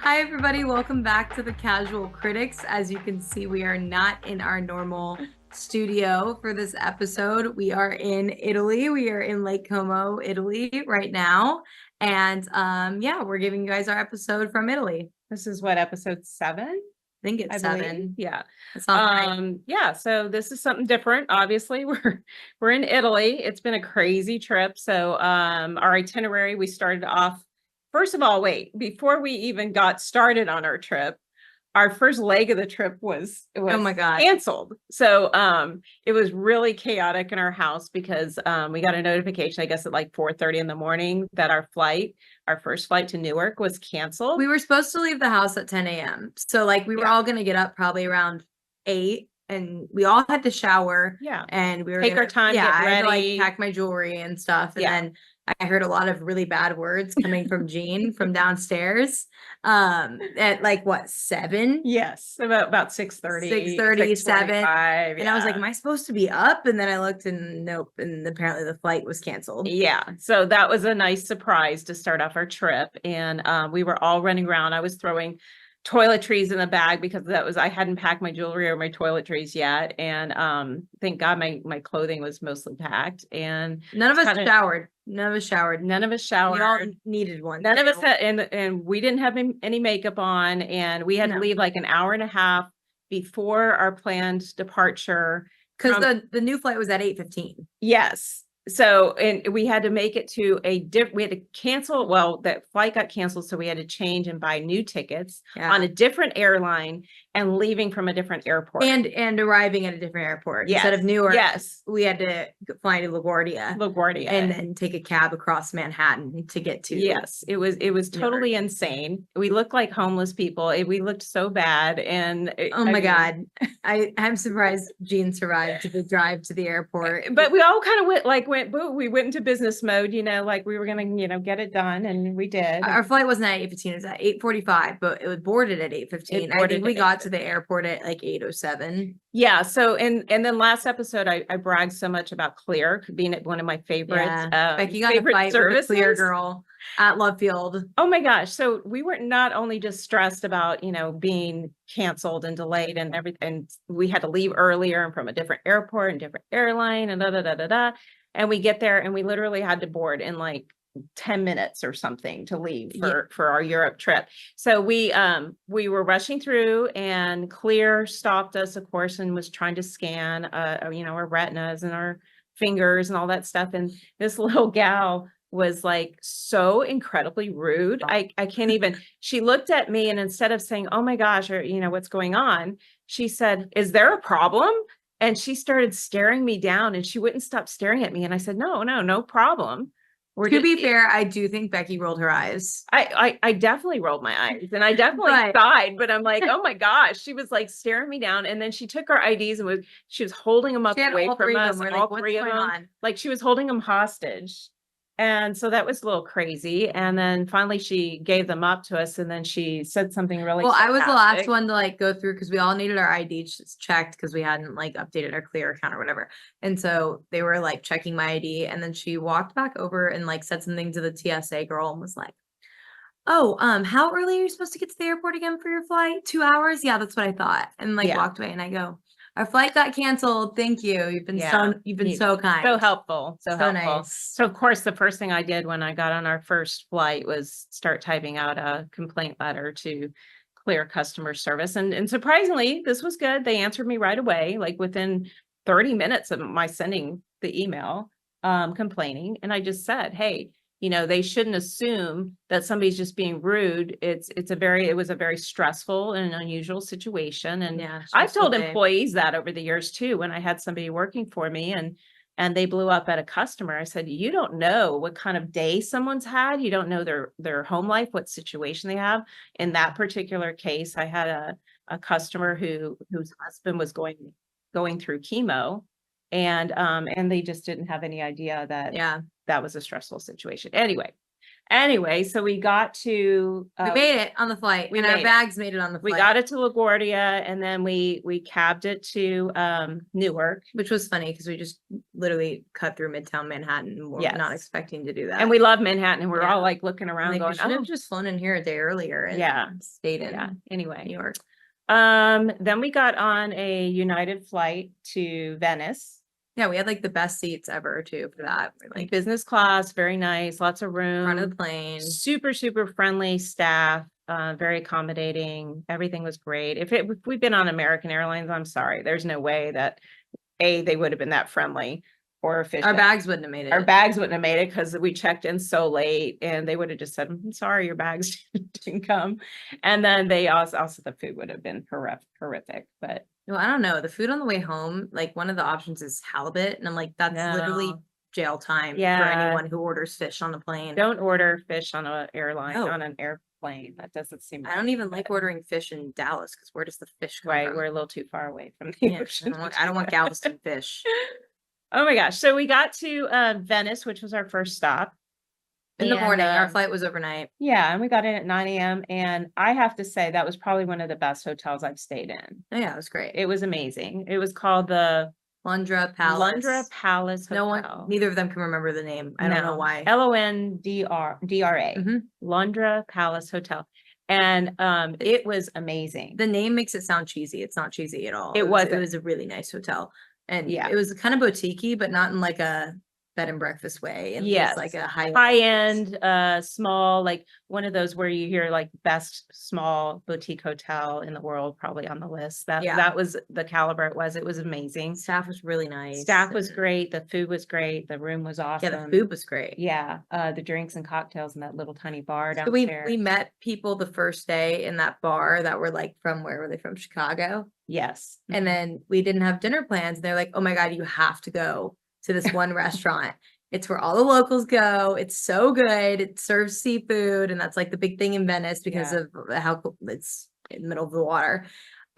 Hi, everybody. Welcome back to the Casual Critics. As you can see, we are not in our normal studio for this episode. We are in Italy. We are in Lake Como, Italy right now. And yeah, we're giving you guys our episode from Italy. This is what, episode 7? I think it's I 7. believe. Yeah. That sounds right. Yeah, so this is something different. Obviously, we're in Italy. It's been a crazy trip. So our itinerary, we started off. First of all, wait, before we even got started on our trip, our first leg of the trip was Oh my God. canceled. So it was really chaotic in our house because we got a notification, I guess at like 4:30 in the morning, that our first flight to Newark was canceled. We were supposed to leave the house at 10 a.m. So like we were all gonna get up probably around 8, and we all had to shower. Yeah. And we were Take our time, yeah, get I had to ready. like pack my jewelry and stuff. And Yeah. then I heard a lot of really bad words coming from Jean from downstairs. At like what, 7? Yes, about 6:30, 6:30, 7. And I was like, yeah. am I supposed to be up? And then I looked and nope. And apparently the flight was canceled. Yeah, so that was a nice surprise to start off our trip. And we were all running around. I was throwing toiletries in the bag because I hadn't packed my jewelry or my toiletries yet. And thank God my clothing was mostly packed. And None of us showered. None of us showered. None of us We showered. all needed one. None of us had, and we didn't have any makeup on, and we had to No. leave like an hour and a half before our planned departure. Because the new flight was at 8:15. Yes. So, and we had to make it to we had to cancel. Well, that flight got canceled. So we had to change and buy new tickets on a different airline and leaving from a different airport. And arriving at a different airport. Yes. Instead of Newark, yes, we had to fly to LaGuardia. And then take a cab across Manhattan to get to. Yes, it was totally insane. We looked like homeless people. We looked so bad. And oh my God. I'm surprised Jean survived the drive to the airport. But we all kind of we went into business mode, like we were gonna, get it done, and we did. Our flight wasn't at 8:15, it was at 8:45, but it was boarded at 8:15. I think we got to the airport at like 8:07. Yeah. So and then last episode I bragged so much about Clear being one of my favorites. Becky got a fight with a Clear girl at Love Field. Oh my gosh. So we were not only just stressed about, being canceled and delayed and everything. We had to leave earlier and from a different airport and different airline and da. And we get there and we literally had to board in like 10 minutes or something to leave for our Europe trip. So we were rushing through, and Clear stopped us, of course, and was trying to scan our retinas and our fingers and all that stuff. And this little gal was like so incredibly rude. I can't even. She looked at me, and instead of saying, "Oh my gosh," or what's going on, she said, "Is there a problem?" And she started staring me down, and she wouldn't stop staring at me. And I said, no problem. To be fair, I do think Becky rolled her eyes. I definitely rolled my eyes, and I definitely sighed, but I'm like, oh my gosh, she was like staring me down. And then she took our IDs and she was holding them up away from us. All three of them. Like she was holding them hostage. And so that was a little crazy. And then finally she gave them up to us, and then she said something really I was the last one to like go through because we all needed our ID checked because we hadn't like updated our Clear account or whatever. And so they were like checking my ID, and then she walked back over and like said something to the TSA girl and was like, "Oh, how early are you supposed to get to the airport again for your flight? 2 hours? Yeah, that's what I thought." And like walked away, and I go, "Our flight got canceled. Thank you. You've been so kind. So helpful. So helpful. Nice." So of course, the first thing I did when I got on our first flight was start typing out a complaint letter to Clear customer service. And surprisingly, this was good. They answered me right away, like within 30 minutes of my sending the email complaining. And I just said, hey, they shouldn't assume that somebody's just being rude. It was a very stressful and unusual situation. And I've told employees that over the years too, when I had somebody working for me and they blew up at a customer. I said, you don't know what kind of day someone's had. You don't know their home life, what situation they have. In that particular case, I had a customer whose husband was going through chemo, and they just didn't have any idea that that was a stressful situation. Anyway, Anyway, so we got to, We made it on the flight, we and our made it. bags made it on the we flight, got it to LaGuardia, and then we cabbed it to Newark. which was funny because we just literally cut through Midtown Manhattan and we're not Yes. expecting to do that. And we love Manhattan, and we're Yeah. all like looking around Like, we going, should have oh, just flown in here a day earlier and Yeah. stayed in yeah. New Anyway, York. then we got on a United flight to Venice. Yeah, we had like the best seats ever too for that. We're, Like like business class, very nice, lots of front of room, the plane. super, super friendly staff, very accommodating. Everything was great. If we've been on American Airlines, I'm sorry, there's no way that they would have been that friendly or efficient. Our bags wouldn't have made it. Our bags wouldn't have made it because we checked in so late, and they would have just said, "I'm sorry, your bags didn't come." And then they also the food would have been horrific, but No, I don't know. The food on the way home, like one of the options is halibut, and I'm like, that's literally No. jail time for Yeah. anyone who orders fish on a plane. don't order fish on an airline, No. on an airplane. That doesn't seem I don't even like ordering fish in Dallas because where does the fish come right. from? We're a little too far away from the Yeah, ocean. I don't want Galveston fish. Oh my gosh. So we got to Venice, which was our first stop. In the And, morning, our flight was overnight. Yeah, and we got in at 9 a.m. And I have to say that was probably one of the best hotels I've stayed in. Oh yeah, it was great. It was amazing. It was called the Londra Palace. Londra Palace Hotel. No one, neither of them can remember the name. I don't know why. Londra Mhm. Londra Palace Hotel. And it was amazing. The name makes it sound cheesy. It's not cheesy at all. It It wasn't. was a really nice hotel. And Yeah. it was kind of boutique-y, but not in like a bed and breakfast way. It Yes. was like a high High-end, small, like one of those where you hear like best small boutique hotel in the world, probably on the list. Yeah. That was the caliber it was. It was amazing. Staff was really nice. Staff was and- great. The food was great. The room was awesome. Yeah, the food was great. Yeah, the drinks and cocktails in that little tiny bar So downstairs. we met people the first day in that bar that were like from, where were they from? Chicago. Yes. And then we didn't have dinner plans. They're like, oh my God, you have to go to this one restaurant. It's where all the locals go. It's so good. It serves seafood. And that's like the big thing in Venice because Yeah. of how it's in the middle of the water.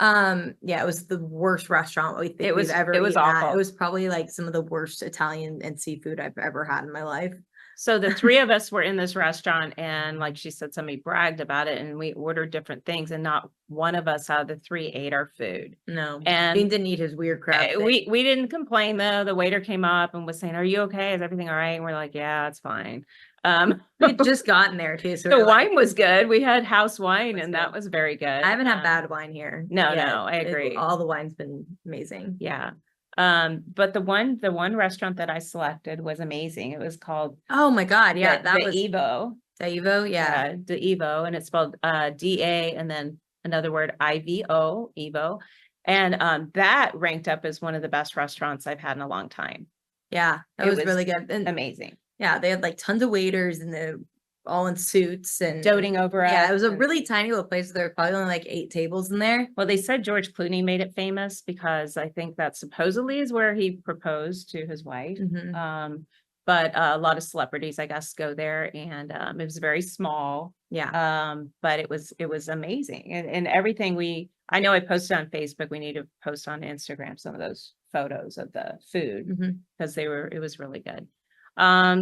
Yeah, it was the worst restaurant we've ever it was eaten at. awful. It was probably like some of the worst Italian and seafood I've ever had in my life. So the three of us were in this restaurant, and like she said, somebody bragged about it, and we ordered different things, and not one of us out of the three ate our food. No. And Dean didn't eat his weird crab thing. we didn't complain though. The waiter came up and was saying, "Are you okay? Is everything all right?" And we're like, "Yeah, it's fine." We had just gotten there too. So The we were like, wine was good. We had house wine, was and that good. was very good. I haven't had bad wine here. no, yet. no, I agree. All the wine's been amazing. Yeah. But the one restaurant that I selected was amazing. It was called Oh my God. Yeah. the That was Evo. Evo. Yeah. The Evo, and it's spelled DA and then another word IVO, Evo. And that ranked up as one of the best restaurants I've had in a long time. Yeah. That It was was really good. And Amazing. yeah, they had like tons of waiters and they're all in suits and Doting over Yeah, us it was a and- really tiny little place. There were probably only like 8 tables in there. Well, they said George Clooney made it famous because I think that supposedly is where he proposed to his wife. Mhm. But a lot of celebrities, I guess, go there, and it was very small. Yeah. But it was amazing, and everything I know I posted on Facebook. We need to post on Instagram some of those photos of the food Mhm. because it was really good.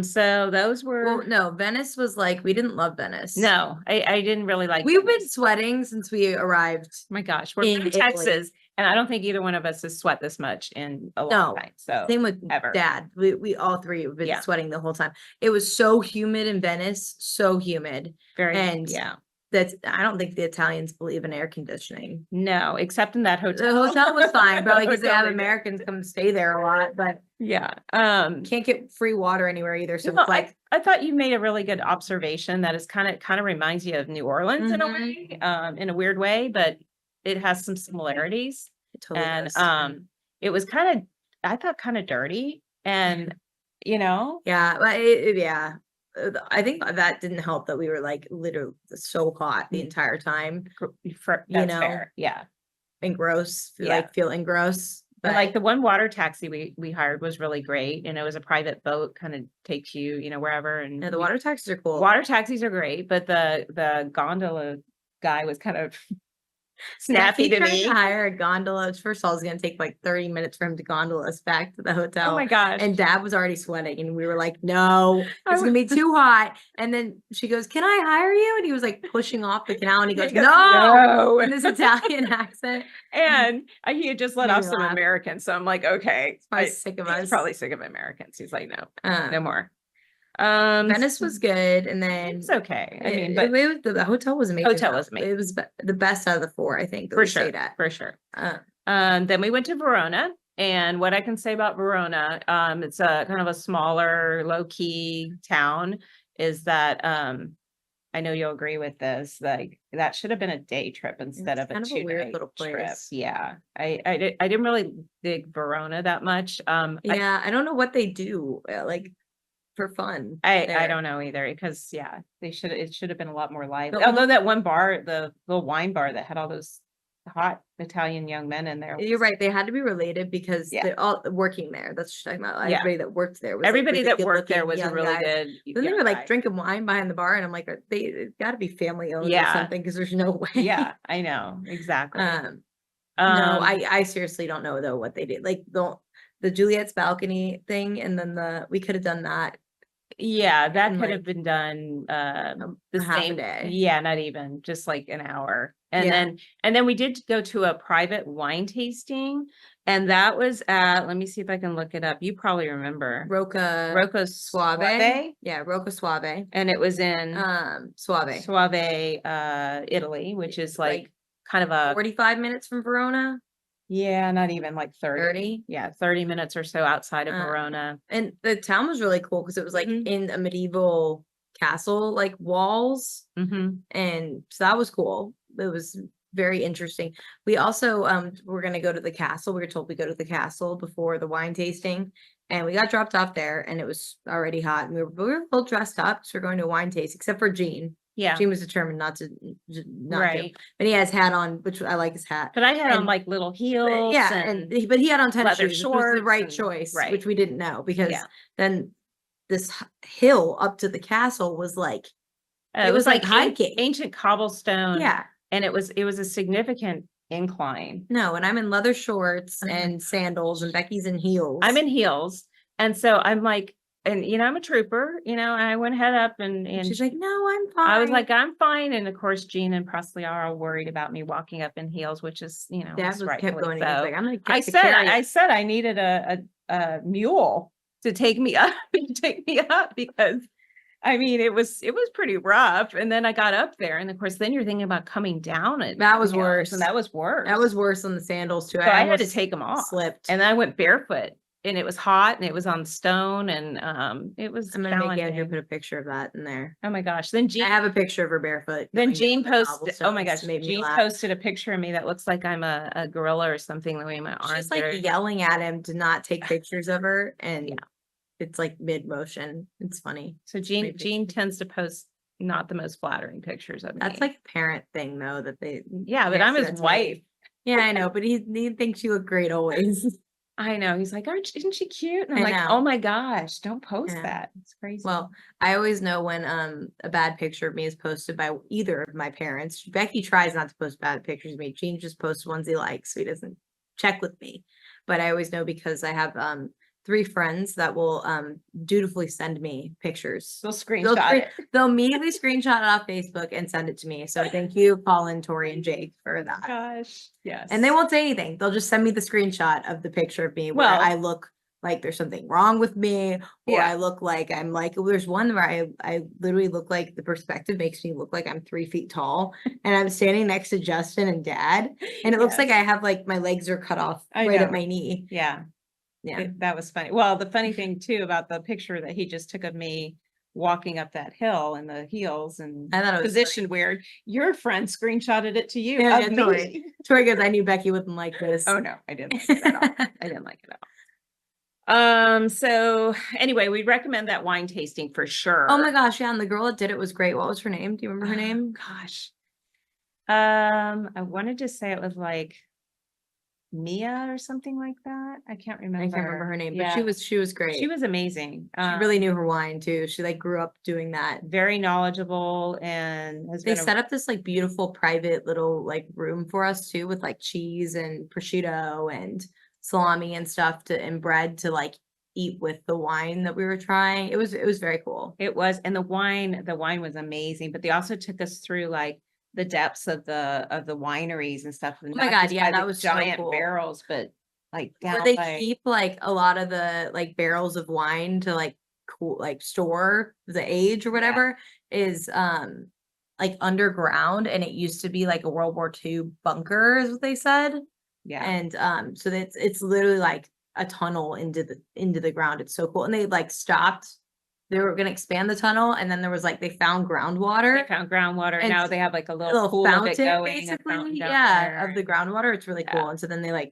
So those were Well, no, Venice was like, we didn't love Venice. no, I didn't really like. We've been Venice. sweating since we arrived. Oh my gosh, we're in from Italy. Texas, and I don't think either one of us has sweat this much in a long No, time. So Same with ever. Dad. We all three have been Yeah. sweating the whole time. It was so humid in Venice, so humid. very and- yeah. I don't think the Italians believe in air conditioning. No, except in that The hotel. hotel was fine, probably because they Hotel have they did. Americans come stay there a lot, but Yeah. can't get free water anywhere either. So No, it's like, I thought you made a really good observation that is kind of reminds you of New Orleans in a way, in a weird way, but it has some similarities. it totally And does. it was I thought kind of dirty, and Yeah, but yeah. I think that didn't help that we were like literally so hot the entire time that's know, fair. Yeah. and gross, Yeah. feeling gross. But But like the one water taxi we hired was really great, and it was a private boat, kind of takes you, wherever. And yeah, the water taxis are cool. water taxis are great, but the gondola guy was kind of snappy to tried me. hire a gondola. First of all, it was gonna take like 30 minutes for him to gondola us back to the hotel. Oh my gosh. And Dad was already sweating, and we were like, "No, I it's gonna be too hot." And then she goes, "Can I hire you?" And he was like pushing off the canal, and he goes, "No!" No. in this Italian accent. And he had just let Made off me some laugh. Americans. So I'm like, okay. Probably sick of He's us. probably sick of Americans. He's like, no, no Um, more. Venice was good, and then It's okay. I mean, it but was, the hotel was amazing. Hotel though. was amazing. It was the best out of the 4, I think, that for we sure, stayed at. for sure. Um, Then we went to Verona, and what I can say about Verona, it's a kind of a smaller, low key town, is that I know you'll agree with this, like that should have been a day trip instead It's of a kind of a 2 weird night little trip. place. Yeah, I didn't really dig Verona that much. yeah, I don't know what they do like for fun. I there. don't know either, because yeah, it should have been a lot more lively. The Although only- that one bar, the little wine bar that had all those hot Italian young men in there. You're right. They had to be related because Yeah. they're all working there. That's what you're talking about. Yeah. Everybody that worked there was Everybody like, really that worked there good-looking was a young really guys. good. Then they young were like guy. drinking wine behind the bar, and I'm like, it's got to be family owned or Yeah. something because there's no way. Yeah, I know exactly. No, I seriously don't know though what they did. Like the Juliet's balcony thing, and then we could have done that. Yeah, that in, could like, have been done the half a same day. Yeah, not even, just like an hour. And Yeah. then we did go to a private wine tasting, and that was at, let me see if I can look it up. You probably remember. Rocca Suave. Yeah, Rocca Suave. And it was in Suave. Suave, Italy, which is like kind of a 45 minutes from Verona. yeah, not even like 30. 30. Yeah, 30 minutes or so outside of Verona. And the town was really cool because it was like Mhm. in a medieval castle, like walls. Mm-hmm. And so that was cool. It was very interesting. We also were gonna go to the castle. We were told we go to the castle before the wine tasting. And we got dropped off there and it was already hot. And we were full dressed up because we're going to a wine taste, except for Gene. Yeah. Gene was determined not to. Right. But he has hat on, which I like his hat. But I had on And- like little heels. Yeah, but he had on tennis leather shoes, which was the shorts right and- choice, right. which we didn't know because Yeah. then this hill up to the castle was like, It was like hiking. ancient cobblestone. yeah, And it was a significant incline. no, and I'm in leather shorts Mhm. and sandals, and Becky's in heels. I'm in heels. And so I'm like, and I'm a trooper, and I went head up and She's like, no, I'm fine. I was like, I'm fine. And of course, Gene and Presley are all worried about me walking up in heels, which is, Dad is was kept rightfully going. so. He's like, I'm gonna. I said I needed a mule to take me up, because I mean it was pretty rough. And then I got up there, and of course, then you're thinking about coming down it. That was worse. And that was worse. That was worse than the sandals too. So I had to almost take them off. Slipped. And then I went barefoot, and it was hot, and it was on stone, and it was I'm gonna make Andrew challenging. put a picture of that in there. Oh my gosh. Then I Gene have a picture of her barefoot. Then going Gene down the posted, oh my cobblestones. gosh, Made me Gene laugh. posted a picture of me that looks like I'm a gorilla or something, the way my arms She's like are. yelling at him to not take pictures of her, and Yeah. it's like mid motion. It's funny. So maybe. Gene tends to post not the most flattering pictures of me. That's like a parent thing though, that they. yeah, but can't I'm see his that's wife. Yeah, I know, but he thinks you look great always. I know. He's like, isn't she cute? And I'm I like, know. oh my gosh, don't post Yeah. that. It's crazy. Well, I always know when a bad picture of me is posted by either of my parents. Becky tries not to post bad pictures of me. Gene just posts ones he likes, so he doesn't check with me. But I always know because I have 3 friends that will dutifully send me pictures. They'll screenshot it. They'll immediately screenshot it off Facebook and send it to me. So thank you, Colin, Tori, and Jake for that. Gosh, yes. And they won't say anything. They'll just send me the screenshot of the picture of me where Well- I look like there's something wrong with me, or Yeah. I look like I'm like, there's one where I literally look like the perspective makes me look like I'm 3 feet tall, and I'm standing next to Justin and Dad, and it looks like I Yes. have like my legs are cut off I right know. at my knee. Yeah. Yeah. That was funny. Well, the funny thing too about the picture that he just took of me walking up that hill in the heels and I thought it was position weird, your friend screenshotted it to you Yeah, of yeah, me. Tori. Tori goes, I knew Becky wouldn't like this. Oh no, I didn't like it at all. I didn't like it at all. So anyway, we recommend that wine tasting for sure. Oh my gosh, yeah, and the girl that did it was great. What was her name? Do you remember her name? Gosh. I wanted to say it was like Mia or something like that. I can't remember. I can't remember her name, but Yeah. she was great. She was amazing. She really knew her wine too. She like grew up doing that. Very knowledgeable and has They been set up this like beautiful private little like room for us too, with like cheese and prosciutto and salami and stuff and bread to like eat with the wine that we were trying. It was very cool. It was, and the wine was amazing, but they also took us through like the depths of the wineries and stuff. Oh my God, yeah, that was so giant cool. barrels, but like Where down they by, keep like a lot of the like barrels of wine to like cool like store the age or whatever is like underground, and it used to be like a World War II bunker is what they said. yeah, And so it's literally like a tunnel into the ground. It's so cool. And they like stopped. They were gonna expand the tunnel, and then there was like they found they groundwater, found groundwater. and Now they have like a a little little pool of it fountain going, a basically, fountain down yeah, there. of the groundwater. It's really Yeah. cool. And so then they like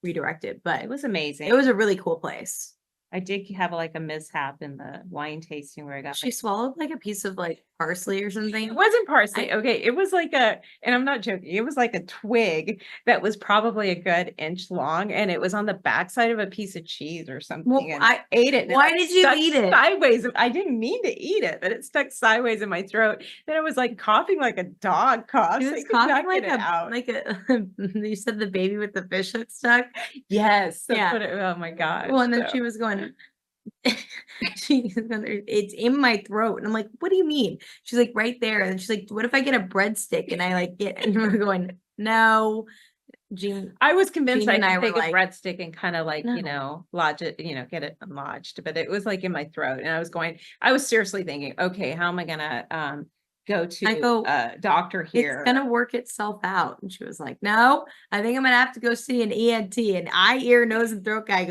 redirected, but It was amazing. it was a really cool place. I did have like a mishap in the wine tasting where I got She swallowed like a piece of like parsley or it something. wasn't parsley. Okay. It was like and I'm not joking, it was like a twig that was probably a good inch long, and it was on the backside of a piece of cheese or something. Well, and I ate it. and why it did you stuck eat it? Sideways. I didn't mean to eat it, but it stuck sideways in my throat. Then I was like coughing like a dog coughs. She I was could not coughing get it out. like a you said the baby with the fish that stuck. Yes. That's Yeah. what oh my gosh. Well, and then so- she was going, it's in my throat. And I'm like, what do you mean? She's like, right there. And she's like, what if I get a breadstick and I like get, and we're going, no, Jean. I was convinced Gina I and I could were take a like, breadstick and kind of like, "No." lodge it, get it lodged, but it was like in my throat. And I was seriously thinking, okay, how am I gonna go to a doctor here? It's gonna work itself out. And she was like, no, I think I'm gonna have to go see an ENT, and eye, ear, nose, and throat guy.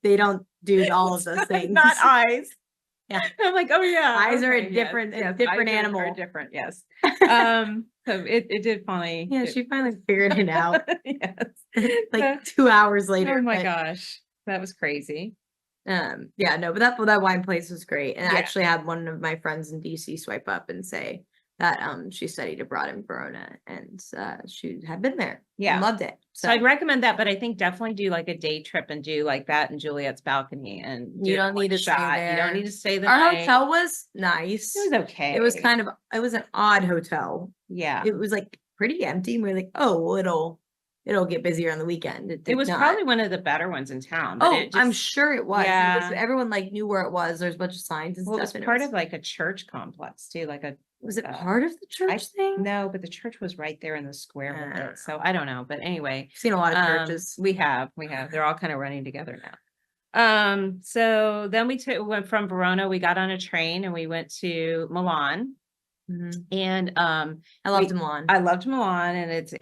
They don't do all of those things. Not eyes. Yeah. I'm like, oh yeah. Eyes are a okay, different eyes animal. are different, yes. So it did finally. Yeah, she finally figured it out. Yes. Like 2 hours later. Oh my but, gosh. That was crazy. yeah, no, but that wine place was great. And I Yeah. actually had one of my friends in DC swipe up and say that she studied abroad in Verona, and she had been there. Yeah. And loved it. So I'd recommend that, but I think definitely do like a day trip and do like that in Juliet's balcony, and You do don't one need to stay shot. You don't there. need to stay the Our night. hotel was nice. It was okay. It was an odd hotel. yeah. It was like pretty empty. And we were like, oh, well, it'll get busier on the weekend. It did was not. probably one of the better ones in town. But Oh, it I'm just- sure it was. Yeah. Everyone like knew where it was. There's a bunch of signs and well, it stuff. was and part of like a church complex too, like a was it uh, part of the church thing? no, but the church was right there in the square with Ah. it. So I don't know. But anyway, I've seen a lot of churches. we have. They're all kind of running together now. So then we went from Verona, we got on a train and we went to Milan. Mhm. And I loved Milan. I loved Milan, and it's,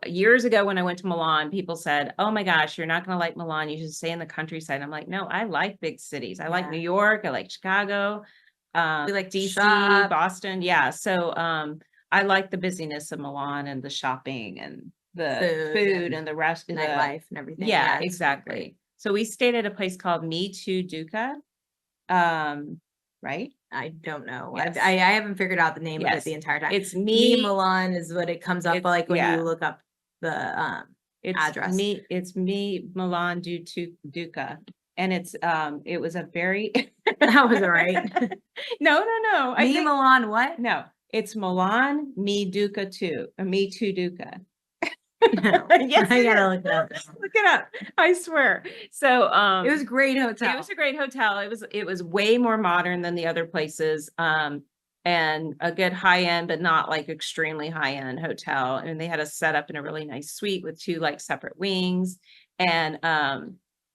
years ago when I went to Milan, people said, oh my gosh, you're not going to like Milan. You should stay in the countryside. I'm like, no, I like big cities. I like Yeah. New York. I like Chicago. We like to DC, shop. Boston. Yeah. So, I like the busyness of Milan and the shopping and the food and the rest of the Nightlife and everything. yeah, it's exactly. great. So we stayed at a place called Me Too Duca. Right? I don't know. Yes. I haven't figured out the name of it Yes. the entire time. It's Me me. Milan is what it comes up It's- like when yeah. you look up the It's address. It's me, Milan Duca. And it's it was a very That was all right. No. I Me think Milan what? no, it's Milan, me Duca too. Me too Duca. No. Yes, I it gotta is. look it up. Look it up. I swear. So It was a great hotel. it was a great hotel. It was way more modern than the other places. And a good high end, but not like extremely high end hotel. And they had us set up in a really nice suite with 2 like separate wings. And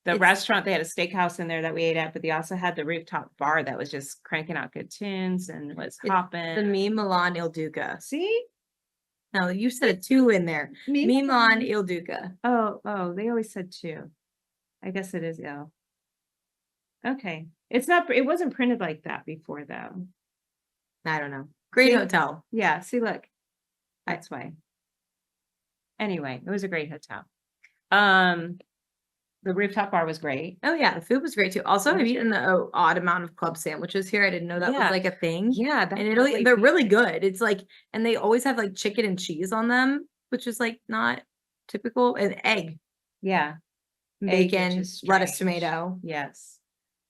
the It's- restaurant, they had a steakhouse in there that we ate at, but they also had the rooftop bar that was just cranking out good tunes and was the hopping. Me Milan Il Duca. See? No, you said a 2 in there. Me Milan Il Duca. Oh, they always said 2. I guess it is ill. Okay. It wasn't printed like that before though. I don't know. Great See? hotel. Yeah, see, look. That's why. Anyway, it was a great hotel. The rooftop bar was great. Oh yeah, the food was great too. Also, I've eaten an odd amount of club sandwiches here. I didn't know that Yeah. was like a thing. Yeah, In Italy, they're really good. It's like, and they always have like chicken and cheese on them, which is like not typical, and egg. Yeah. Egg, which bacon, is lettuce, strange. tomato. Yes.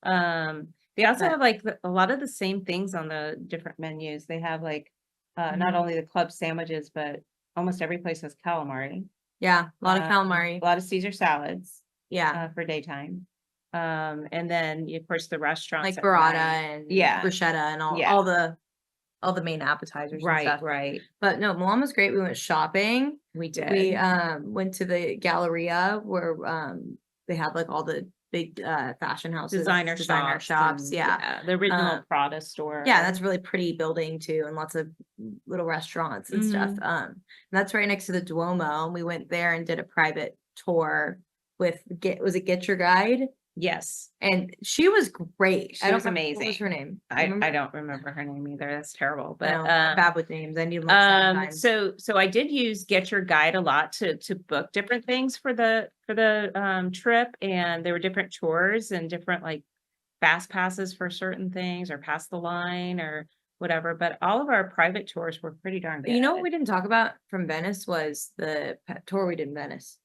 They also But have like a lot of the same things on the different menus. They have like not Mhm. only the club sandwiches, but almost every place has calamari. Yeah, a lot of A calamari. lot of Caesar salads Yeah, for daytime. And then of course the restaurants like at burrata night. and Yeah, bruschetta and yeah, all the main appetizers and right, stuff. right. But no, Milan was great. We went shopping. We We did. went to the Galleria where they had like all the big fashion houses, designer shops. And Yeah. the original Um Prada store. yeah, that's a really pretty building too, and lots of little restaurants and stuff. Mhm. And that's right next to the Duomo. And we went there and did a private tour with was it Get Your Guide? Yes, And she was great. I she don't was remember what was amazing. her name. You I remember? don't remember her name either. That's terrible. I But know, I'm bad with names. I need to look sometimes. so I did use Get Your Guide a lot to book different things for the trip, and there were different tours and different like fast passes for certain things or pass the line or whatever. But all of our private tours were pretty darn good. You know what we didn't talk about from Venice was the tour we did in Venice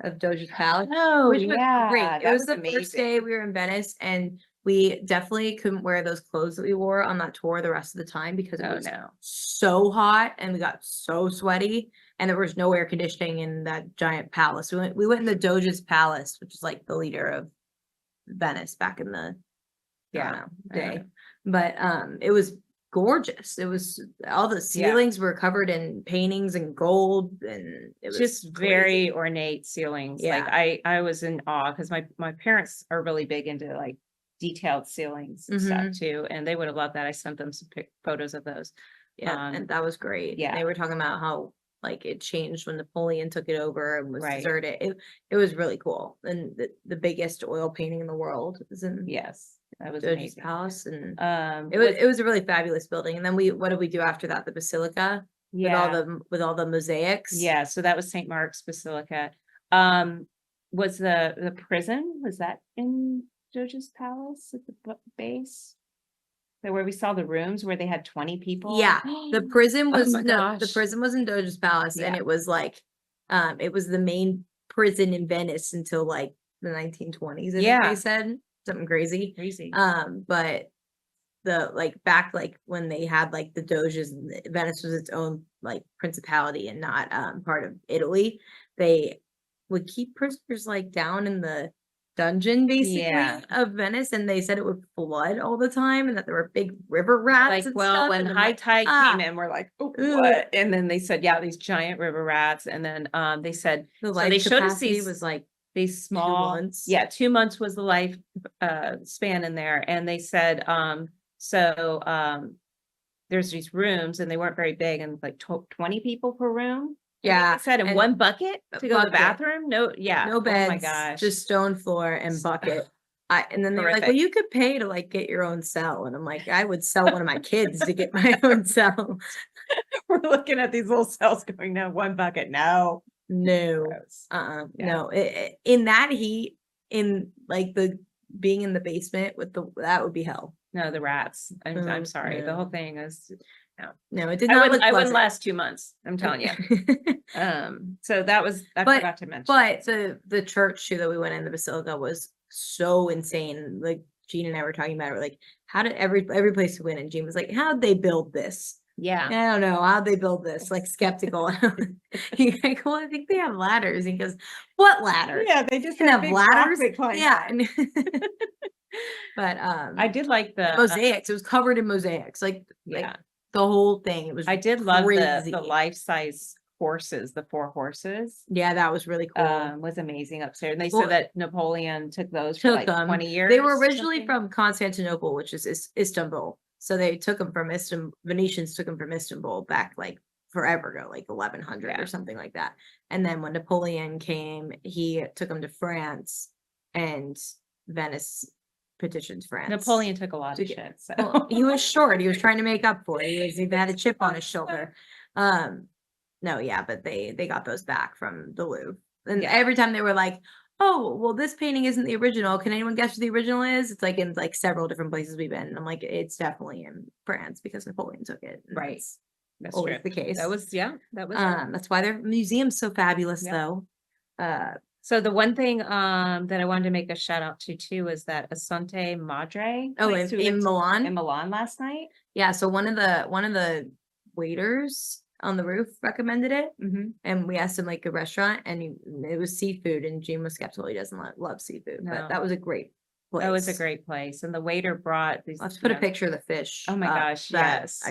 of Doja's Palace, Oh, which was great. yeah, It that was was the first day amazing. we were in Venice, and we definitely couldn't wear those clothes that we wore on that tour the rest of the time because it Oh was no. so hot and we got so sweaty, and there was no air conditioning in that giant palace. We went in the Doja's Palace, which is like the leader of Venice back in the I don't Yeah. know, I don't day. know. But it was gorgeous. It was all the Yeah. ceilings were covered in paintings and gold, and it was Just crazy. very ornate ceilings. Like Yeah. I was in awe because my parents are really big into like detailed ceilings and stuff Mhm. too, and they would have loved that. I sent them some photos of those. Yeah, and that was great. And Yeah. they were talking about how like it changed when Napoleon took it over and was Right. deserted. It was really cool. And the biggest oil painting in the world is in Yes, that was Doge's amazing. Palace, and Was it was a really fabulous building. And then what did we do after that? The Basilica yeah, with all the mosaics. yeah. So that was St. Mark's Basilica. Was the prison, was that in Doge's Palace at the base? Where we saw the rooms where they had 20 people? Yeah, the prison Oh was my no, the gosh. prison was in Doge's Palace, and Yeah. it was like, it was the main prison in Venice until like the 1920s. I think Yeah. they said something crazy. Crazy. But the like back like when they had like the Doges, and Venice was its own like principality and not part of Italy. They would keep prisoners like down in the dungeon basically Yeah. of Venice, and they said it would flood all the time and that there were big river rats Like, and well, stuff. when And I'm high like, tide ah, came in, we're like, "Oh, ugh." what?" And then they said, yeah, these giant river rats. And then they said, The so life they showed us capacity was like these 2 small, months. yeah, 2 months was the life span in there. And they said, there's these rooms and they weren't very big, and like 20 people per room. I think Yeah, they said in and one bucket to go to the bucket. bathroom. No, yeah. No Oh my beds, gosh. just stone floor and bucket. And then they were like, well, Horrific. you could pay to like get your own cell. And I'm like, I would sell one of my kids to get my own cell. We're looking at these little cells going, no, one bucket. No. No, Gross. Yeah. no. In that heat, in like the being in the basement with that would be hell. No, the rats. I'm sorry. The whole thing is No, it did not look I wouldn't pleasant. last 2 months. I'm telling you. So that was, I But- forgot to mention. But the church too that we went in, the Basilica, was so insane. Like Gene and I were talking about it. We're like, how did every place we went in, Gene was like, how'd they build this? Yeah. I don't know. How'd they build this? Like skeptical. He's like, well, I think they have ladders. He goes, what ladders? Yeah, they just Can have big rocks ladders? they climb Yeah. on. But I did like the mosaics. It was covered in mosaics. Like yeah. the whole thing. It was I did love crazy. the life-size horses, the 4 horses. Yeah, that was really cool. Was amazing upstairs. And they Well, said that Napoleon took those for took like them. 20 years. They were or originally something. from Constantinople, which is Istanbul. So they took them from Istanbul. Venetians took them from Istanbul back like forever ago, like 1100 Yeah. or something like that. And then when Napoleon came, he took them to France, and Venice petitioned France. Napoleon took a lot to of get- shit. So Well, he was short. He was trying to make up for it. He had a chip on his shoulder. No, yeah, but they got those back from the Louvre. And Yeah. every time they were like, oh, well, this painting isn't the original. Can anyone guess what the original is? It's like in like several different places we've been. And I'm like, it's definitely in France because Napoleon took it. And Right. That's that's always true. the case. That was it. That's why their museum's so fabulous Yeah. though. So the one thing that I wanted to make a shout out to too is that Asante Madre. Oh, place we in went to Milan? in Milan last night. Yeah, so one of the waiters on the roof recommended it, and we asked him like a restaurant, and it was seafood, and Gene was skeptical. He doesn't love seafood, No. but that was a great place. That was a great place, and the waiter brought these. I'll have to put a picture of the fish. Oh my gosh, that yes.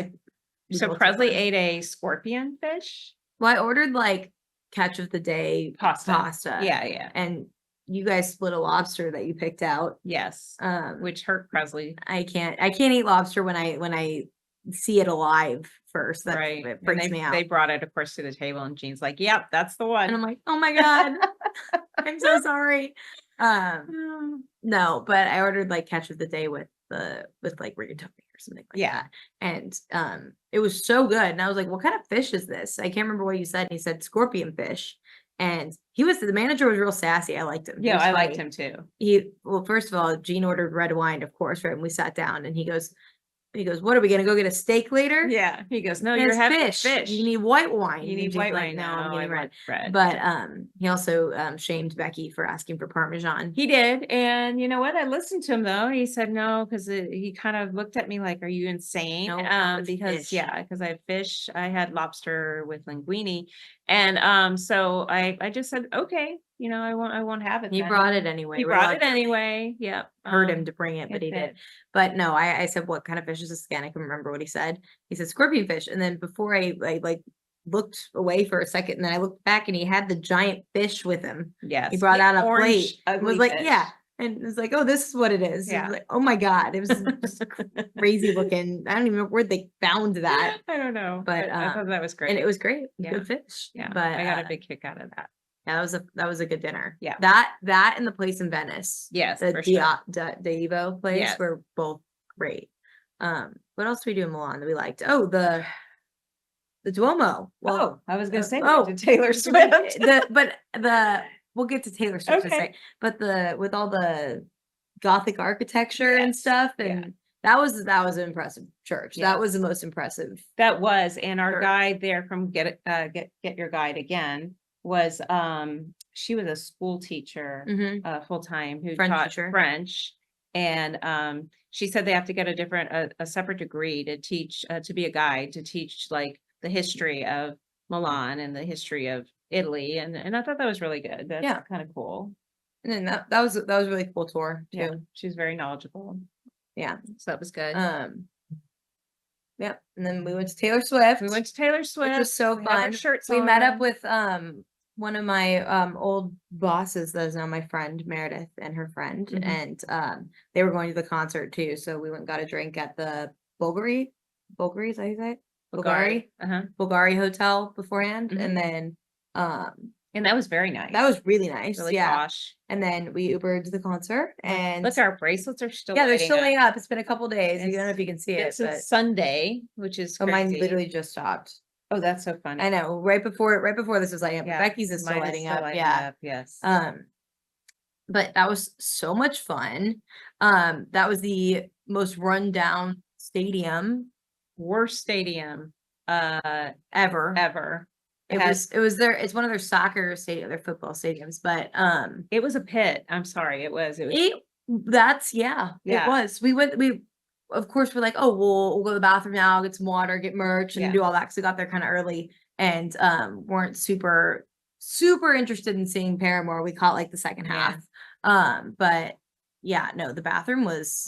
we So both Presley ordered. ate a scorpion fish Well, I ordered like catch of the day pasta. Yeah. and you guys split a lobster that you picked out. Yes. Which Which hurt Presley. I can't eat lobster when I see it alive first. That Right. it And freaks me out. they brought it, of course, to the table, and Jean's like, "Yep, that's the one." And I'm like, oh my God, I'm so sorry. No, but I ordered like catch of the day with like rigatoni or something like Yeah. that. And it was so good. And I was like, what kind of fish is this? I can't remember what you said. And he said scorpion fish. And the manager was real sassy. I liked him. He Yeah, was I liked funny. him too. Well, first of all, Gene ordered red wine, of course, right? And we sat down and he goes, what are we gonna go get a steak later? Yeah. He goes, "No, And you're it's having fish. You need white wine. You And need Gene's white like, wine no, now. I'm I getting red. want red." But he also shamed Becky for asking for Parmesan. He did. And you know what? I listened to him though. He said no, because he kind of looked at me like, "Are you insane?" No, not with Because fish. because I had fish, I had lobster with linguine. And so I just said, okay, I won't have it. He then. brought it anyway. He We're brought like, it anyway. Yeah. heard him to bring it, but he did. But no, I said, what kind of fish is this again? I can remember what he said. He said scorpion fish. And then before I like looked away for a second, and then I looked back and he had the giant fish with him. Yes. He brought The out a orange, plate. It ugly was like, fish. yeah. And it was like, oh, this is what it is. It Yeah. was like, oh my God. It was just crazy looking. I don't even know where they found that. I don't know. But I thought that was great. And it was great. Yeah. Good fish. Yeah. But I got a big kick out of that. yeah, that was a good dinner. Yeah. That and the place in Venice. Yes. The For sure. Devo place Yes. were both great. What else do we do in Milan that we liked? Oh, the Duomo. Well, I was gonna say oh, to Taylor Swift. We'll get to Taylor Swift in a Okay. second. But with all the Gothic architecture and Yes. stuff, Yeah. and that was an impressive church. Yes. That was the most impressive. That was, and our Sure. guide there from Get Your Guide Again was she was a school teacher Mhm. full time who French taught teacher. French, and she said they have to get a separate degree to teach to be a guide to teach like the history of Milan and the history of Italy, and I thought that was really good. That's Yeah. kind of cool. And then that was a really cool tour too. Yeah, she's very knowledgeable, Yeah. so that was good. Yep. And then we went to Taylor Swift. We went to Taylor Swift. which was so We had our fun. shirts We met up on. with one of my old bosses that is now my friend Meredith and her friend, Mhm. and they were going to the concert too. So we went and got a drink at the Bulgari. Bulgari, is that how you say it? Bulgari. Uh-huh. Bulgari Hotel beforehand, Mhm. and then And that was very nice. that was really nice. really Yeah. posh. And then we Ubered to the concert, and Look, our bracelets are still yeah, they're lighting still up. laying up. It's been a couple days. I don't know It's- if you can see it, It's but a Sunday, which is oh, mine crazy. literally just stopped. Oh, that's so funny. I know. Right before this was lighting up. Yeah, Becky's is still mine lighting still up. lighting Yeah. up, yes. But that was so much fun. That was the most rundown stadium Worst stadium ever. ever. It was it's one of their soccer stadium, their football stadiums, but It was a pit. I'm sorry. It was. it Yeah. was. We of course we're like, oh, we'll go to the bathroom now, get some water, get merch, and Yeah. do all that because we got there kind of early and weren't super interested in seeing Paramore. We caught like the second Yeah. half. But yeah, no, the bathroom was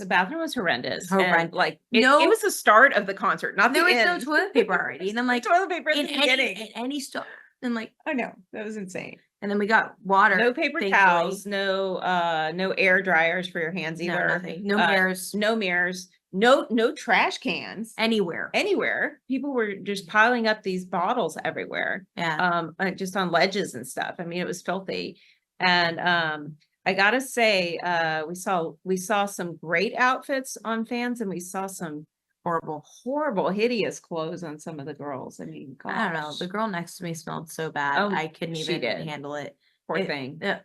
horrendous. And, Horrendous. like No- it was the start of the concert, not there the was end. no toilet paper already. And I'm like, toilet paper at in the beginning. any store. And like, I know, that was insane. and then we got water. No paper thankfully. towels, no air dryers for your hands No, either. nothing. No Uh, mirrors No mirrors, no trash cans anywhere. anywhere. People were just piling up these bottles everywhere, Yeah. just on ledges and stuff. I mean, it was filthy. And I gotta say, we saw some great outfits on fans, and we saw some horrible, hideous clothes on some of the girls. I mean, I don't know. gosh, The girl next to me smelled so bad. Oh, I couldn't she even did. handle it. poor it- thing. Yeah.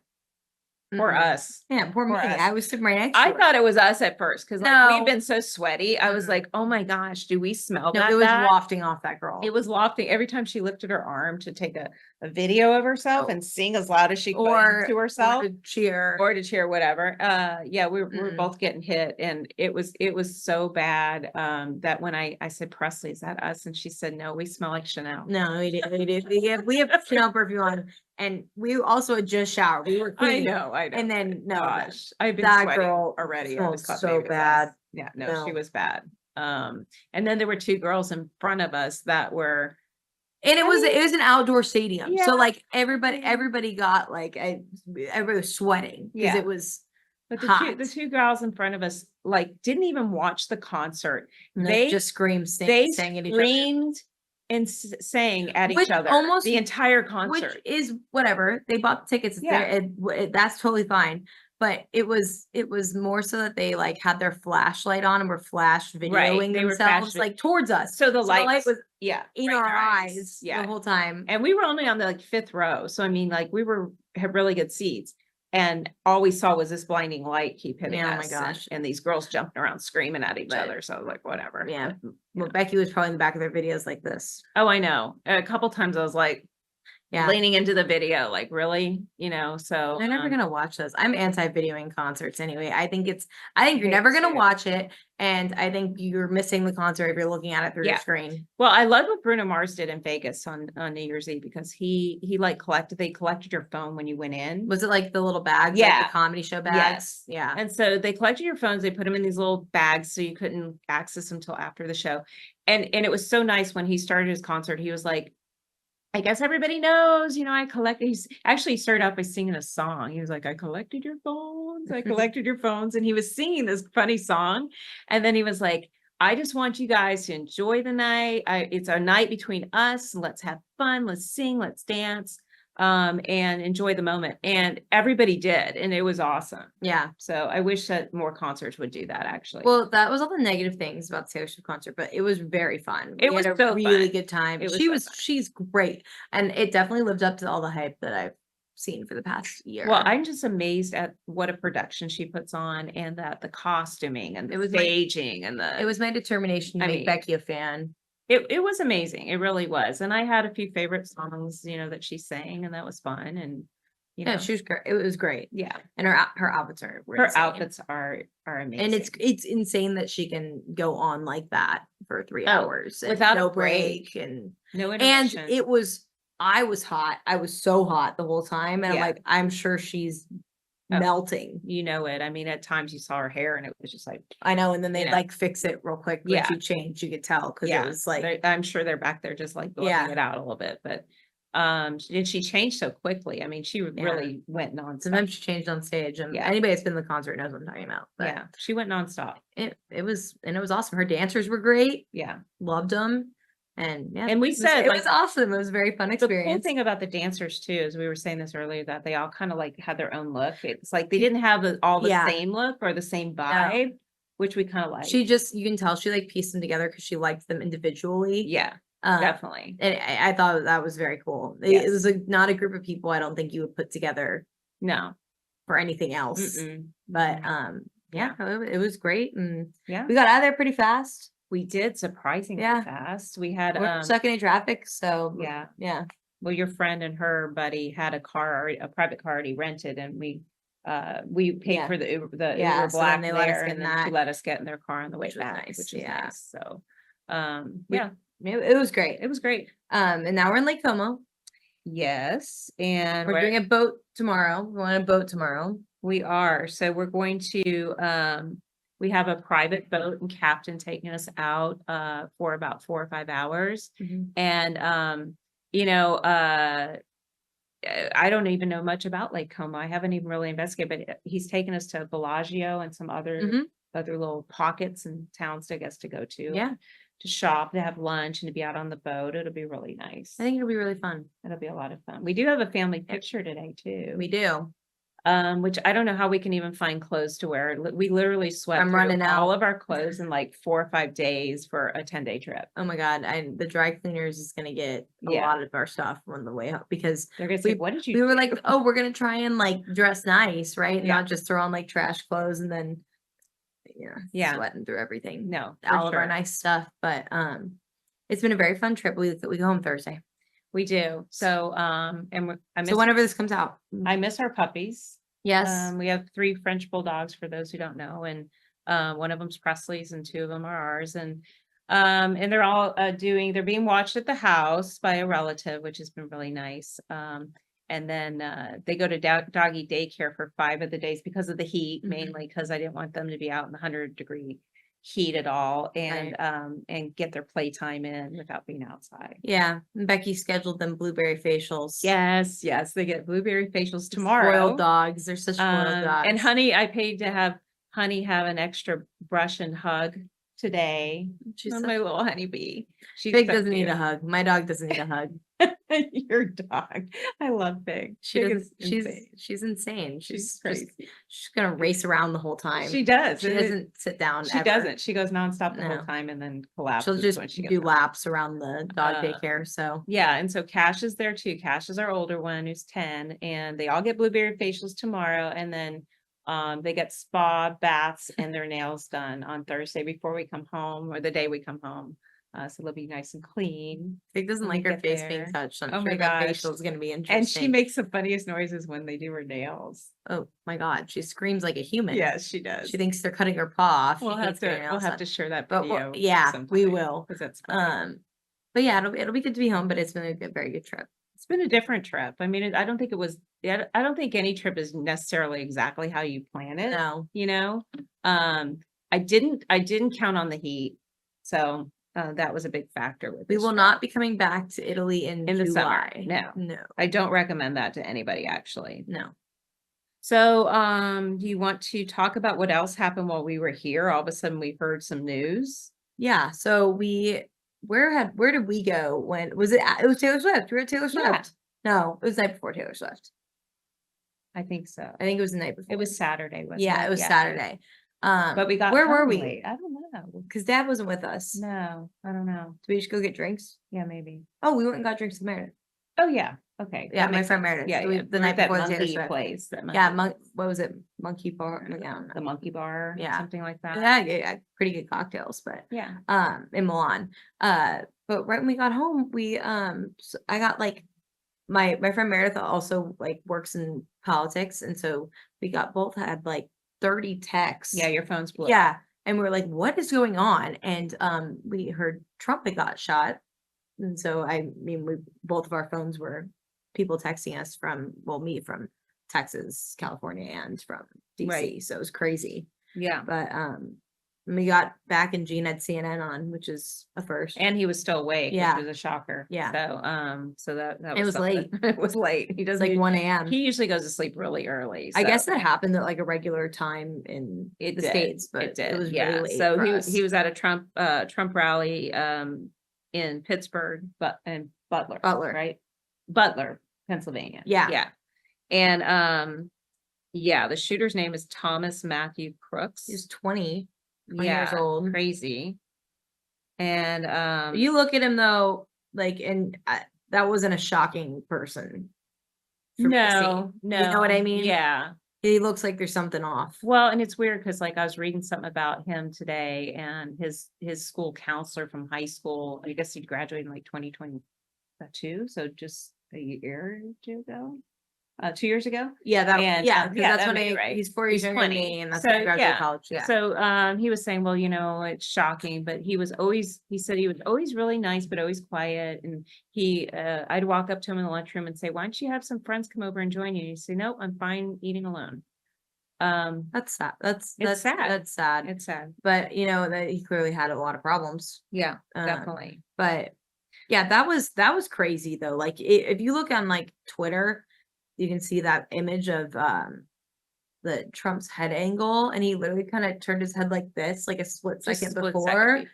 Poor Mm-mm. us. Yeah, poor me. Poor us. I was sitting right next to I her. thought it was us at first because like, No. we'd been so sweaty. I was Mm-mm. like, oh my gosh, do we smell No, that? it was bad? wafting off that girl. It was lofting every time she lifted her arm to take a a video of herself Oh. and sing as loud as she could Or to herself. to cheer. Or to cheer, whatever. Yeah, we're Mm-mm. both getting hit, and it was so bad that when I said, Presley, is that us? And she said, no, we smell like Chanel. No, we did. We have Chanel perfume on, and we also had just showered. We were I cleaning. know. And then no, Gosh, I've been that sweating girl already. I smelled just thought so maybe it was bad. us. Yeah, no, she No. was bad. And then there were two girls in front of us that were, And it I was mean, an outdoor stadium, yeah, so like I everybody mean, got like everybody was sweating because yeah. it was But hot. the two girls in front of us like didn't even watch the concert. And They just screamed, they sang at each other, screamed and sang at which each other almost the entire which concert. is whatever. They bought the tickets. It's Yeah. that's totally fine. But it was more so that they like had their flashlight on and were flash videoing They were themselves flash like towards us. So the light light was yeah, in right our in eyes Yeah. the whole time. And we were only on the like fifth row. So I mean, like we had really good seats. And all we saw was this blinding light keep hitting Oh my us. gosh. And these girls jumping around screaming at each But- other. So I was like, whatever. Yeah. But, Well, Becky was probably in the back of their videos like this. oh, I know. A couple times I was like Yeah. leaning into the video, like really, so They're never gonna watch this. I'm anti-videoing concerts anyway. I think you're hate never gonna to. watch it, and I think you're missing the concert if you're looking at it through your Yeah. screen. Well, I love what Bruno Mars did in Vegas on New Year's Eve because he like they collected your phone when you went in. Was it like the little bags, like Yeah. the comedy show bags? Yes. Yeah. And so they collected your phones, they put them in these little bags so you couldn't access them until after the show. And it was so nice when he started his concert, he was like, I guess everybody knows, I collected. He's actually started off by singing a song. He was like, I collected your phones. I collected your phones. And he was singing this funny song. And then he was like, I just want you guys to enjoy the night. It's a night between us. Let's have fun. Let's sing. Let's dance. And enjoy the moment. And everybody did. And it was awesome. Yeah. So I wish that more concerts would do that actually. Well, that was all the negative things about the Taylor Swift concert, but it was very fun. It We was had a so really fun. good time. It was so fun. She's great. And it definitely lived up to all the hype that I've seen for the past year. Well, I'm just amazed at what a production she puts on and that the costuming and It the was staging and it the was my determination to I make mean, Becky a fan. it was amazing. It really was. And I had a few favorite songs, that she sang and that was fun. And Yeah, she was great. It was great. yeah. And her outfits were Her insane. outfits are amazing. And it's insane that she can go on like that for 3 Oh, hours and without a no break. and no and intermission. I was hot. I was so hot the whole time. And I'm Yeah. like, I'm sure she's Oh. melting. it. I mean, at times you saw her hair and it was just like, I know. And then they know. like fix it real quick when Yeah. she changed. You could tell because it was like I'm sure they're back there just like blowing Yeah. it out a little bit. But and she changed so quickly. I mean, she really went nonstop. sometimes she changed on stage. And Yeah. anybody that's been to the concert knows what I'm talking about. But Yeah, she went nonstop. it was awesome. Her dancers were great. Yeah. Loved them. And yeah, And we said, it like, was awesome. It was a very fun The cool experience. thing about the dancers too, is we were saying this earlier, that they all kind of like had their own look. It's like they didn't have all the Yeah. same look or the same vibe, which we kind of like. You can tell she like pieced them together because she liked them individually. Yeah, Um, definitely. And I thought that was very cool. It Yes. was not a group of people I don't think you would put together No. for anything else. Mm-mm. But yeah, it was great. And Yeah, we got out of there pretty fast. we did surprisingly Yeah. fast. We had We're stuck in traffic. So yeah. yeah. Well, your friend and her buddy had a private car already rented, and we paid Yeah. for the Uber Yeah, Uber so then Black they let us there, get and in then she that, let us get in their car on the way which was back, nice, which was yeah. nice. So We- yeah, It was great. it was great. And now we're in Lake Como. Yes, and We're doing a boat tomorrow. We're on a boat tomorrow. we are. So we're going to we have a private boat and captain taking us out for about 4 or 5 hours. And I don't even know much about Lake Como. I haven't even really investigated, but he's taken us to Bellagio and some other little pockets and towns, I guess, to go to. Yeah. To shop, to have lunch, and to be out on the boat. It'll be really nice. I think it'll be really fun. It'll be a lot of fun. We do have a family picture today too. We do. Which I don't know how we can even find clothes to wear. We literally swept I'm through running all out. of our clothes in like 4 or 5 days for a 10-day trip. Oh my God. The dry cleaners is going to get a Yeah. lot of our stuff on the way up because They're gonna say, "What did you?" we were do?" like, oh, we're going to try and like dress nice, right? And Yeah. not just throw on like trash clothes and then, Yeah. sweating through everything. No, for All of our sure. nice stuff. But it's been a very fun trip. We go home Thursday. We do. So, and I miss, So whenever this comes out. I miss our puppies. Yes. We have 3 French bulldogs for those who don't know, and one of them's Presley's and 2 of them are ours. And they're all they're being watched at the house by a relative, which has been really nice. And then they go to doggy daycare for 5 of the days because of the heat, mainly because I didn't want them to be out in the 100-degree heat at all, and get their playtime in without being outside. Yeah. And Becky scheduled them blueberry facials. Yes, they get blueberry facials tomorrow. Spoiled dogs. They're such spoiled dogs. And Honey, I paid to have Honey have an extra brush and hug today. She's My little honeybee. She's Big so doesn't need cute. a hug. My dog doesn't need a hug. Your dog. I love Big. She Big doesn't. is She's insane. she's insane. She's She's crazy. she's gonna race around the whole time. She does. She doesn't sit down. She ever. doesn't. She goes nonstop the No. whole time and then collapses. She'll just when she gets do home. laps around the dog daycare. So Yeah, and so Cash is there too. Cash is our older one who's 10, and they all get blueberry facials tomorrow, and then they get spa baths and their nails done on Thursday before we come home, or the day we come home. So they'll be nice and clean. Vic doesn't when we like her get face there. being touched. I'm Oh sure my that gosh. facial is gonna be interesting. And she makes the funniest noises when they do her nails. Oh my god, she screams like a human. Yes, she does. She thinks they're cutting her paw off. She We'll have hates getting to her we'll nails have done. to share that But video. yeah, we sometime, will. 'cause that's funny. But yeah, it'll be good to be home. But it's been a very good trip. It's been a different trip. I mean, I don't think it was. I don't think any trip is necessarily exactly how you plan it. No, You know, I didn't count on the heat, so that was a big factor with we this will trip. not be coming back to Italy in In the summer. July. No. no, I don't recommend that to anybody, actually. no. So, do you want to talk about what else happened while we were here? All of a sudden, we heard some news. Yeah. So where did we go when was it? It was Taylor Swift. We were at Taylor Swift. Yeah. No, it was the night before Taylor Swift. I think so. I think it was the night before. It was Saturday, wasn't it? Yeah, it was Saturday. But we got where were home we? late. I don't know. Because Dad wasn't with us. No, I don't know. Did we just go get drinks? Yeah, maybe. Oh, we went and got drinks with Meredith. Oh, yeah. Okay. Yeah, that my makes friend sense. Meredith. Yeah, We- yeah. the We're night at that before the Taylor monkey Swift. place. Yeah, what was it? Monkey bar? Yeah, The monkey bar. Yeah. Something like that. yeah, pretty good cocktails, but Yeah. in Milan. But right when we got home, we so I got like my friend Meredith also like works in politics, and so we both had like 30 texts. Yeah, your phone's blue. Yeah. And we were like, what is going on? And we heard Trump had got shot. And so I mean both of our phones were people texting us from me from Texas, California, and from DC. Right. So it was crazy. Yeah. But we got back and Gene had CNN on, which is a first. And he was still awake, Yeah. which was a shocker. Yeah. So that It was something. It was late. He It doesn't was like 1 a.m. He usually goes to sleep really early. I guess so that happened at like a regular time in the did. States, but it did. it was yeah. really late So for he us. he was at a Trump rally in Pittsburgh, and Butler, right? Butler, Pennsylvania. Yeah. Yeah. And the shooter's name is Thomas Matthew Crooks. He's 20 years old. Crazy. And You look at him though, like, and that wasn't a shocking person. for me to see. no, You know what I mean? Yeah. He looks like there's something off. Well, and it's weird because like I was reading something about him today, and his school counselor from high school, I guess he graduated in like 2022, so just a year or two ago. 2 years ago. Yeah, And, because yeah, that's that when may be right. he's 4 years He's younger than 20. me, and that's So, when I graduated yeah. college. Yeah. So he was saying, well, it's shocking, but he said he was always really nice, but always quiet. And I'd walk up to him in the lunchroom and say, why don't you have some friends come over and join you? And he'd say, nope, I'm fine eating alone. That's sad. That's sad. That's sad. It's sad. But that he clearly had a lot of problems. Yeah, Um, definitely. But yeah, that was crazy though. Like if you look on like Twitter, you can see that image of the Trump's head angle, and he literally kind of turned his head like this, like a split Just second split before, before.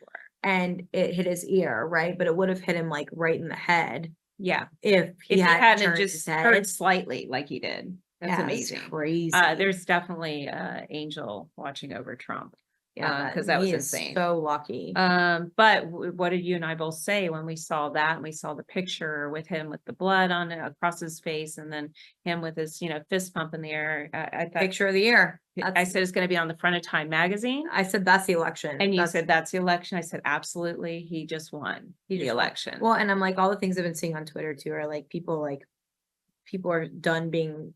and it hit his ear, right? But it would have hit him like right in the head Yeah. if he If he hadn't hadn't turned just his head. turned slightly like he did. That's Yeah, it's amazing. crazy. There's definitely angel watching over Trump. Yeah, because that was he is insane. so lucky. But what did you and I both say when we saw that and we saw the picture with him with the blood on it across his face and then him with his, fist pump in the air? I thought, Picture of the year. I said it's going to be on the front of Time magazine. I said that's the election. And you That's- said that's the election. I said, absolutely. He just won the just won. election. Well, and I'm like, all the things I've been seeing on Twitter too are like people are done being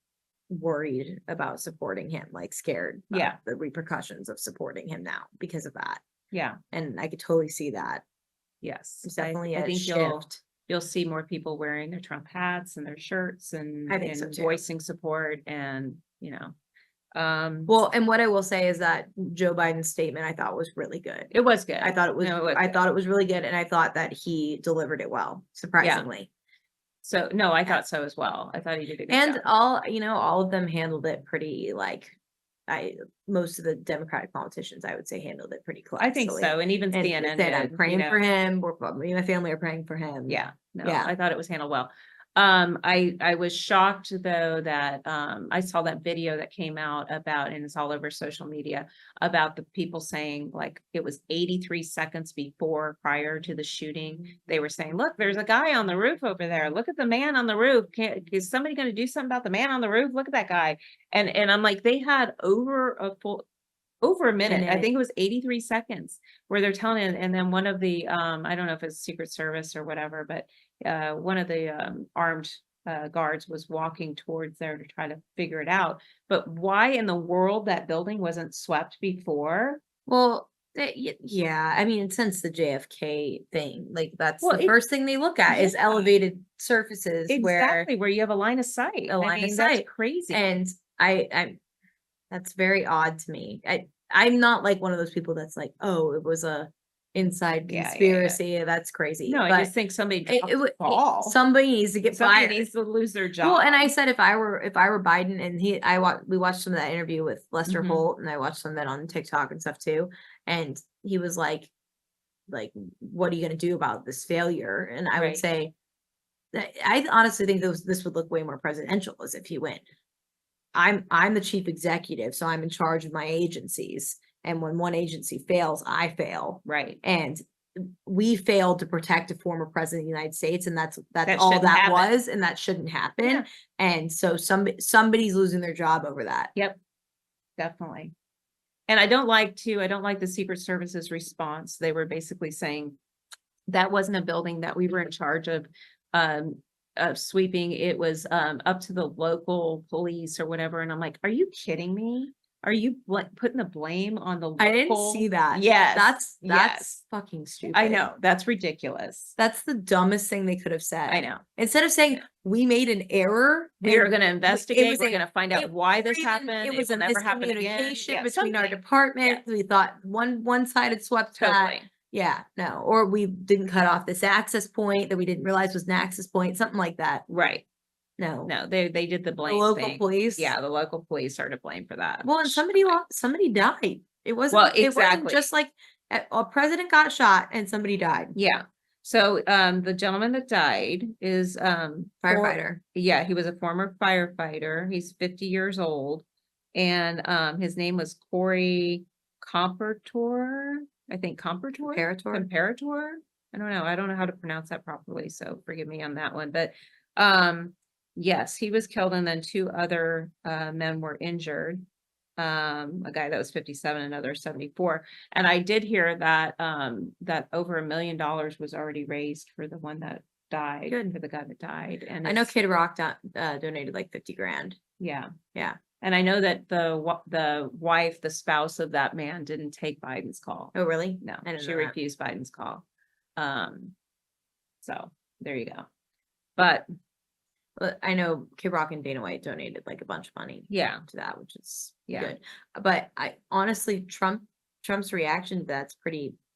worried about supporting him, like scared about Yeah. the repercussions of supporting him now because of that. Yeah. And I could totally see that. Yes. It's definitely I a think shift. you'll see more people wearing their Trump hats and their shirts and, I think so and too. voicing support and, Well, and what I will say is that Joe Biden's statement I thought was really good. it was good. I thought it was No, I good. thought it was really good, and I thought that he delivered it well, surprisingly. So no, I thought so as well. I thought he did a good And job. all of them handled it pretty most of the Democratic politicians I would say handled it pretty classily. I think so. And even And CNN said, I'm did, praying for him. Me and my family are praying for him. Yeah, no, Yeah. I thought it was handled well. I was shocked though that I saw that video that came out about, and it's all over social media, about the people saying like it was 83 seconds prior to the shooting. They were saying, look, there's a guy on the roof over there. Look at the man on the roof. Is somebody going to do something about the man on the roof? Look at that guy. And I'm like, they had over a minute. I think it was 83 seconds where they're telling it. And then one of the, I don't know if it's Secret Service or whatever, but one of the armed guards was walking towards there to try to figure it out. But why in the world that building wasn't swept before? Well, yeah, I mean, since the JFK thing, like that's Well, the first thing they look at is yeah. elevated surfaces Where you have a line of sight. a line of That's sight. crazy. And I that's very odd to me. I'm not like one of those people that's like, oh, it was a inside Yeah, yeah, yeah. conspiracy. That's crazy. No, I But just think somebody it dropped the ball. somebody needs to get Somebody fired. needs to lose their job. Well, and I said if I were Biden and we watched some of that interview with Lester Mhm. Holt, and I watched some of that on TikTok and stuff too. And he was like, what are you going to do about this failure? And I would Right. say that I honestly think this would look way more presidential as if he win. I'm the chief executive, so I'm in charge of my agencies. And when one agency fails, I fail. Right. And we failed to protect a former president of the United States, and that's That all shouldn't that happen. was, and that shouldn't happen. Yeah. And so somebody's losing their job over that. Yep, definitely. And I don't like the Secret Service's response. They were basically saying that wasn't a building that we were in charge of sweeping. It was up to the local police or whatever. And I'm like, are you kidding me? Are you putting the blame on the local? I didn't see that. Yes. That's yes. fucking stupid. I know. That's ridiculous. That's the dumbest thing they could have said. I know. Instead of saying we made an error, We are going to investigate. We're going to find out it why this even- happened. It was a will never happen again. miscommunication Yeah, between our something. department. We thought one side had swept that. Totally. Yeah, no, or we didn't cut off this access point that we didn't realize was an access point, something like that. Right. No, No, they did the the blame local thing. police. Yeah, the local police are to blame for that. Well, and somebody died. It wasn't. Well, It wasn't exactly. just like a president got shot and somebody died. Yeah. So the gentleman that died is Firefighter. Yeah, he was a former firefighter. He's 50 years old. And his name was Corey Comparator. I think Comparator. Comparator. I don't know. I don't know how to pronounce that properly, so forgive me on that one. But yes, he was killed, and then two other men were injured. A guy that was 57, another 74. And I did hear that that over $1 million was already raised for the one that died, Good. for the guy that died. And I know it's- Kid Rock donated like 50 grand. Yeah. Yeah. And I know that the wife, the spouse of that man, didn't take Biden's call. Oh, really? No, I didn't she know that. refused Biden's call. So there you go. But I know Kid Rock and Dana White donated like a bunch of money. yeah, To that, which is Yeah. good. But I honestly, Trump's reaction to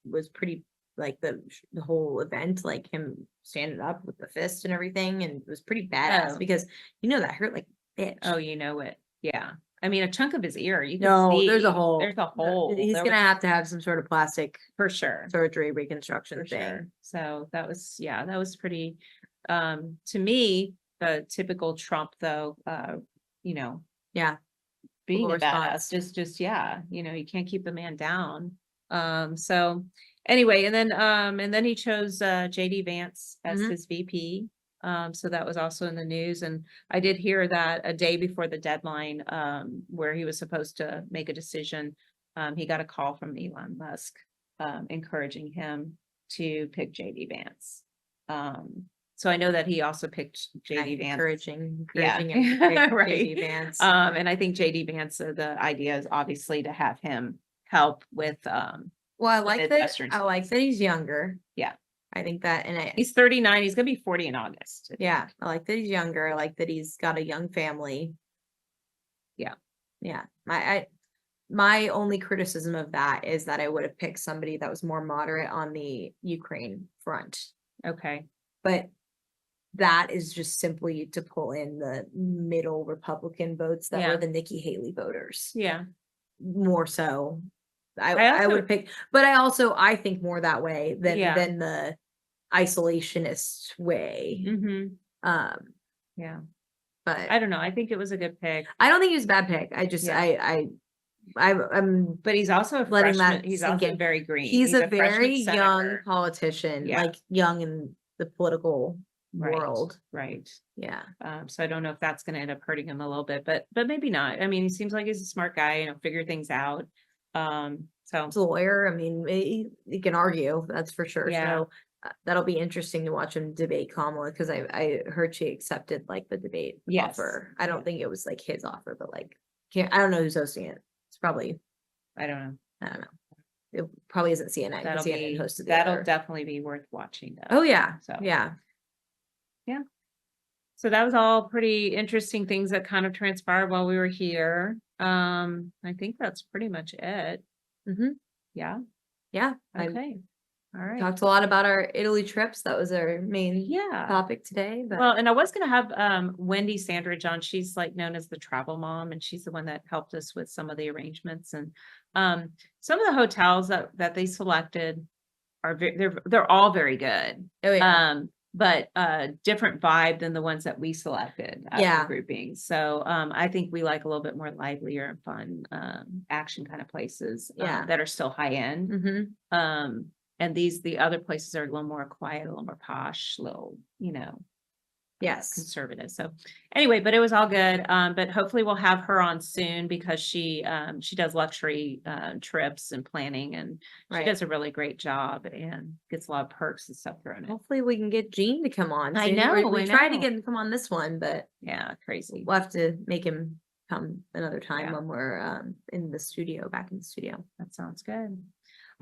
was pretty like the whole event, like him standing up with the fist and everything, and it was pretty badass Oh. because that hurt like a bitch. oh, you know it. Yeah. I mean, a chunk of his ear. You can No, see. there's a hole. There's a hole. He's There gonna was- have to have some sort of plastic for sure. surgery reconstruction For thing. sure. So that was pretty, to me, the typical Trump though, Yeah. being a response. badass. Yeah, you can't keep the man down. So anyway, and then he chose JD Vance as Mhm. his VP. So that was also in the news. And I did hear that a day before the deadline, where he was supposed to make a decision, he got a call from Elon Musk, encouraging him to pick JD Vance. So I know that he also picked JD Vance. Encouraging Yeah, him to pick right. JD Vance. And I think JD Vance, the idea is obviously to have him help with, Well, I like that. Midwestern I like that he's younger. yeah, I think that, and he's 39. He's gonna be 40 in August. yeah, I like that he's younger. I like that he's got a young family. Yeah. Yeah. My only criticism of that is that I would have picked somebody that was more moderate on the Ukraine front. Okay. But that is just simply to pull in the middle Republican votes that Yeah. were the Nikki Haley voters. Yeah. More so. I I also- would have picked, but I think more that way than Yeah. the isolationist way. Mhm. Yeah. But I don't know. I think it was a good pick, I don't think he was a bad pick. I just Yeah. I'm but he's also a letting freshman. that He's sink also in. very green. He's a freshman very young senator. politician, Yeah. like young in the political Right. world. Right. Yeah. So I don't know if that's going to end up hurting him a little bit, but maybe not. I mean, he seems like he's a smart guy, figure things out. So He's a lawyer. I mean, he can argue, that's for sure. Yeah. So that'll be interesting to watch him debate Kamala, because I heard she accepted like the debate Yes. offer. I don't Yeah. think it was like his offer, but like I don't know who's hosting it. It's probably, I don't know. I don't know. It probably isn't CNN. That'll CNN hosted the that'll other. definitely be worth watching though. Oh yeah. So Yeah. So that was all pretty interesting things that kind of transpired while we were here. I think that's pretty much it. Mhm. Yeah. Yeah. I Okay. All right. talked a lot about our Italy trips. That was our main Yeah. topic today. But Well, and I was going to have Wendy Sandridge on. She's like known as the travel mom, and she's the one that helped us with some of the arrangements. And some of the hotels that they selected are they're all very good. oh yeah. But different vibe than the ones that we selected out of Yeah. the grouping. So I think we like a little bit more livelier and fun action kind of places Yeah. that are still high end. Mhm. And the other places are a little more quiet, a little more posh, little, Yes. conservative. So anyway, but it was all good. But hopefully we'll have her on soon, because she does luxury trips and planning, and she Right. does a really great job and gets a lot of perks and stuff thrown in. Hopefully we can get Gene to come on. I soon. know, We I tried to know. get him to come on this one, but Yeah, crazy. we'll have to make him come another time Yeah. when we're in the studio, back in the studio. That sounds good.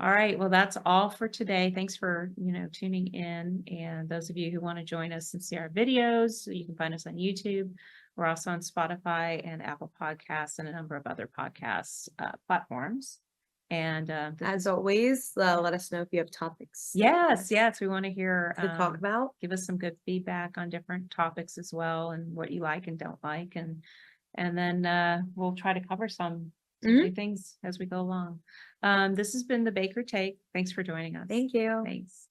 All right. Well, that's all for today. Thanks for, tuning in. And those of you who want to join us and see our videos, you can find us on YouTube. We're also on Spotify and Apple Podcasts and a number of other podcast platforms. And As always, let us know if you have topics. yes, we want to hear, To talk about. give us some good feedback on different topics as well, and what you like and don't like. And then we'll try to cover some new things as we go along. This has been the Baker Take. Thanks for joining us. Thank you. Thanks.